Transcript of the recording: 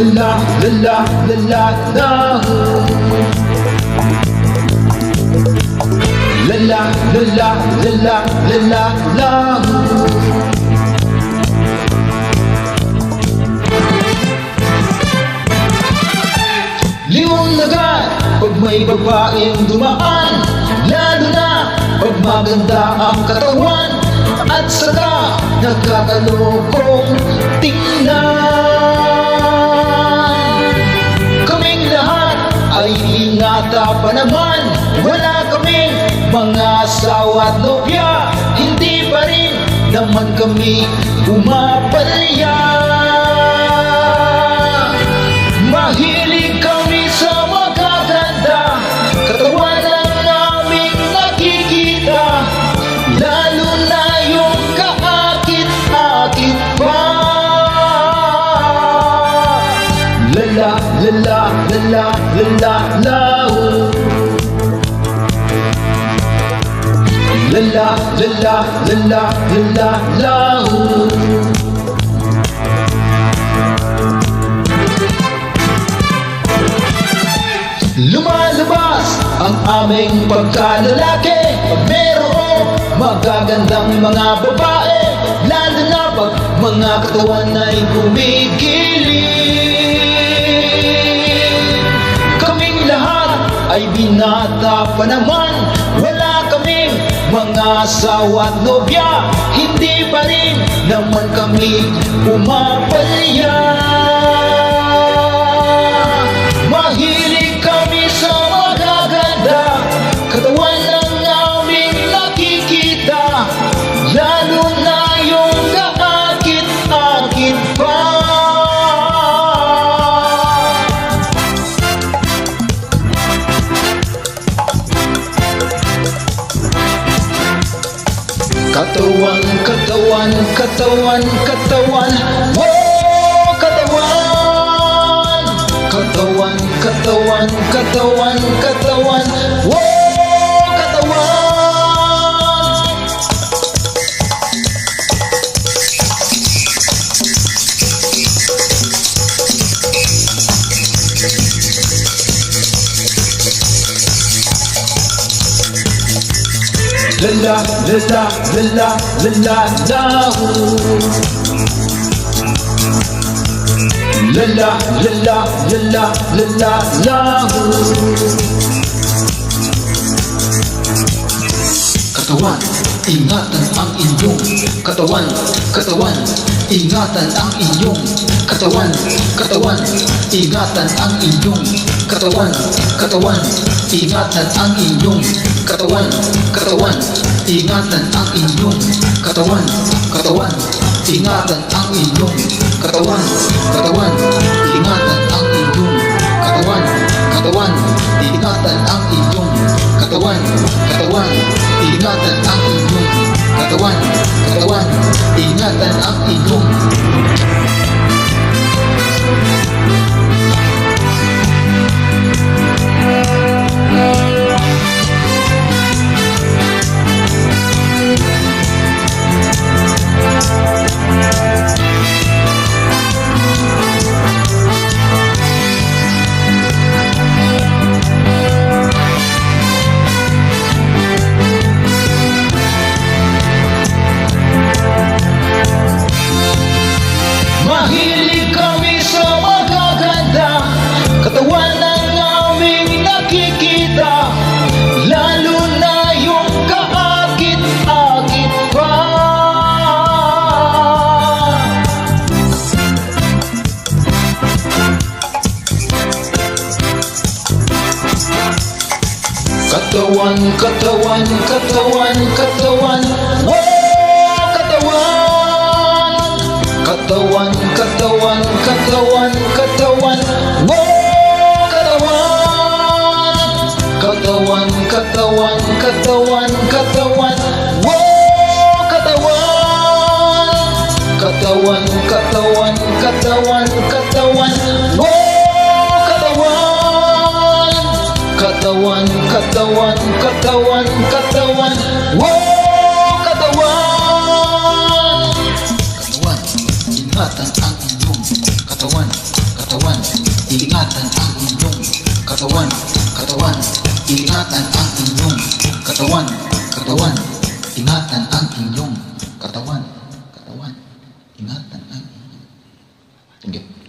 la la la la la la la la la la la la. Liwanag pag may babaeng dumaan, lalo na pag maganda ang katawan at saka nagkakalokong tingnan. Kaming lahat ay ingata pa naman, wala kaming mga asawa at nobya, hindi pa rin naman kami pumapalya. Mahilig kami sa magaganda, katawan ang aming nakikita, lalo na yung kaakit-akit pa. Lala, lala, lala, lala, lao. Lala, lala, lala, lala, lao. Lumalabas ang aming pagkalalaki pag merong magagandang mga babae, lalo na pag mga katawan ay gumigiling. Kaming lahat ay binata pa naman, wala kaming mga asawa at nobya, hindi pa rin naman kami pumapalya. Mahilig kami sa magaganda, katawan ang aming nakikita, lalo na yung kaakit-akit pa. Katawan, katawan, katawan, katawan, oh katawan. Katawan, katawan, katawan, katawan, oh katawan. Lala, lala, lala, lala, lao. Lala, lala, lala, lala, lao. Katawan, ingatan ang inyong katawan, katawan, ingatan ang inyong katawan, katawan, ingatan ang inyong katawan, katawan, ingatan ang inyong katawan, katawan, ingatan ang inyong katawan, katawan, ingatan ang inyong katawan, katawan, ingatan ang inyong katawan, katawan, ingatan ang inyong katawan, katawan, ingatan ang inyong katawan, katawan, ingatan ang inyong. Mahilig kami sa magaganda, katawan ang aming nakikita, lalo na yung kaakit-akit pa. Katawan, katawan, katawan, katawan, oh katawan. Katawan, katawan, katawan, katawan, oh katawan. Katawan, katawan, katawan, katawan, oh katawan. Katawan, katawan, katawan, katawan, oh katawan. Katawan, katawan, katawan, katawan, oh katawan. Katawan, ingatan ang inyong katawan, katawan, katawan, katawan, ingatan ang inyong katawan, katawan, ingatan ang inyong katawan, katawan, ingatan ang inyong. Thank you.